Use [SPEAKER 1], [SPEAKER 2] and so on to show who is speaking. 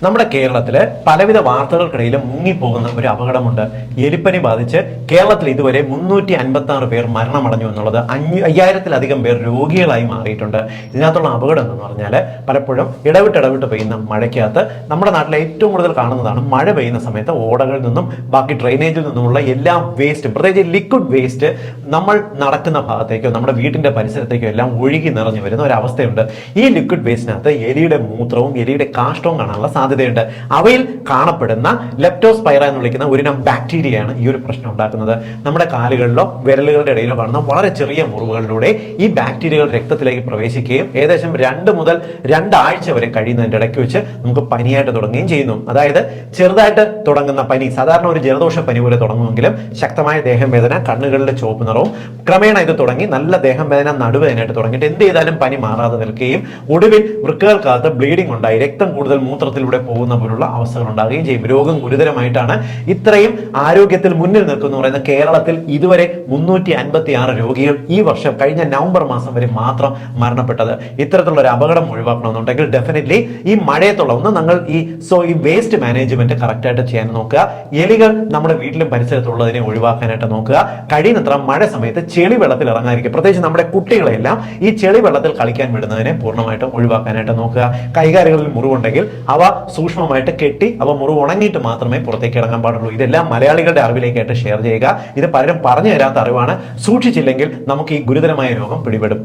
[SPEAKER 1] നമ്മുടെ കേരളത്തില് പലവിധ വാർത്തകൾക്കിടയിലും മുങ്ങിപ്പോകുന്ന ഒരു അപകടമുണ്ട്. എലിപ്പനി ബാധിച്ച് കേരളത്തിൽ ഇതുവരെ 356 പേർ മരണമടഞ്ഞു എന്നുള്ളത്, 5000-ലധികം പേർ രോഗികളായി മാറിയിട്ടുണ്ട്. ഇതിനകത്തുള്ള അപകടം എന്ന് പറഞ്ഞാൽ പലപ്പോഴും ഇടവിട്ട് പെയ്യുന്ന മഴയ്ക്കകത്ത് നമ്മുടെ നാട്ടിലെ ഏറ്റവും കൂടുതൽ കാണുന്നതാണ് മഴ പെയ്യുന്ന സമയത്ത് ഓടകളിൽ നിന്നും ബാക്കി ഡ്രെയിനേജിൽ നിന്നുമുള്ള എല്ലാ വേസ്റ്റും, പ്രത്യേകിച്ച് ലിക്വിഡ് വേസ്റ്റ് നമ്മൾ നടക്കുന്ന ഭാഗത്തേക്കോ നമ്മുടെ വീട്ടിന്റെ പരിസരത്തേക്കോ എല്ലാം ഒഴുകി നിറഞ്ഞു വരുന്ന ഒരു അവസ്ഥയുണ്ട്. ഈ ലിക്വിഡ് വേസ്റ്റിനകത്ത് എലിയുടെ മൂത്രവും എലിയുടെ കാഷ്ടവും കാണാനുള്ള സാധ്യതയുണ്ട്. അവയിൽ കാണപ്പെടുന്ന ലെപ്റ്റോസ്പൈറ എന്ന് വിളിക്കുന്ന ഒരിനം ബാക്ടീരിയയാണ് ഈ ഒരു പ്രശ്നം ഉണ്ടാക്കുന്നത്. നമ്മുടെ കാലുകളിലോ വിരലുകളുടെ ഇടയിലോ കാണുന്ന വളരെ ചെറിയ മുറിവുകളിലൂടെ ഈ ബാക്ടീരിയകൾ രക്തത്തിലേക്ക് പ്രവേശിക്കുകയും ഏകദേശം 2 മുതൽ 2 ആഴ്ച വരെ കഴിയുന്നതിന്റെ ഇടയ്ക്ക് വെച്ച് നമുക്ക് പനിയായിട്ട് തുടങ്ങുകയും ചെയ്യുന്നു. അതായത് ചെറുതായിട്ട് തുടങ്ങുന്ന പനി, സാധാരണ ഒരു ജലദോഷ പനി പോലെ തുടങ്ങുമെങ്കിലും ശക്തമായ ദേഹം വേദന, കണ്ണുകളിലെ ചുവപ്പ് നിറവും, ക്രമേണ ഇത് തുടങ്ങി നല്ല ദേഹം വേദന, നടുവേദനയായിട്ട് തുടങ്ങിയിട്ട് എന്ത് ചെയ്താലും പനി മാറാതെ നിൽക്കുകയും ഒടുവിൽ വൃക്കകൾക്കകത്ത് ബ്ലീഡിംഗ് ഉണ്ടായി രക്തം കൂടുതൽ മൂത്രത്തിലൂടെ പോകുന്ന പോലുള്ള അവസ്ഥകൾ ഉണ്ടാകുകയും ചെയ്യും. രോഗം ഗുരുതരമായിട്ടാണ്. ഇത്രയും ആരോഗ്യത്തിൽ മുന്നിൽ നിൽക്കുന്നു പറയുന്ന കേരളത്തിൽ ഇതുവരെ 356 രോഗികൾ ഈ വർഷം കഴിഞ്ഞ നവംബർ മാസം വരെ മാത്രം മരണപ്പെട്ടത്. ഇത്തരത്തിലുള്ള ഒരു അപകടം ഒഴിവാക്കണമെന്നുണ്ടെങ്കിൽ ഡെഫിനറ്റ്ലി ഈ മഴയത്തുള്ള നിങ്ങൾ ഈ വേസ്റ്റ് മാനേജ്മെന്റ് കറക്റ്റ് ആയിട്ട് ചെയ്യാൻ നോക്കുക. എലികൾ നമ്മുടെ വീട്ടിലും പരിസരത്തുള്ളതിനെ ഒഴിവാക്കാനായിട്ട് നോക്കുക. കഴിയുന്നത്ര മഴ സമയത്ത് ചെളി വെള്ളത്തിൽ ഇറങ്ങാതിരിക്കുക. പ്രത്യേകിച്ച് നമ്മുടെ കുട്ടികളെല്ലാം ഈ ചെളി വെള്ളത്തിൽ കളിക്കാൻ വിടുന്നതിനെ പൂർണ്ണമായിട്ടും ഒഴിവാക്കാനായിട്ട് നോക്കുക. കൈകാലുകളിൽ മുറിവുണ്ടെങ്കിൽ അവ സൂക്ഷ്മമായിട്ട് കെട്ടി അവ മുറിവ് ഉണങ്ങിയിട്ട് മാത്രമേ പുറത്തേക്ക് ഇറങ്ങാൻ പാടുള്ളൂ. ഇതെല്ലാം മലയാളികളുടെ അറിവിലേക്കായിട്ട് ഷെയർ ചെയ്യുക. ഇത് പലരും പറഞ്ഞു തരാത്ത അറിവാണ്. സൂക്ഷിച്ചില്ലെങ്കിൽ നമുക്ക് ഈ ഗുരുതരമായ രോഗം പിടിപെടും.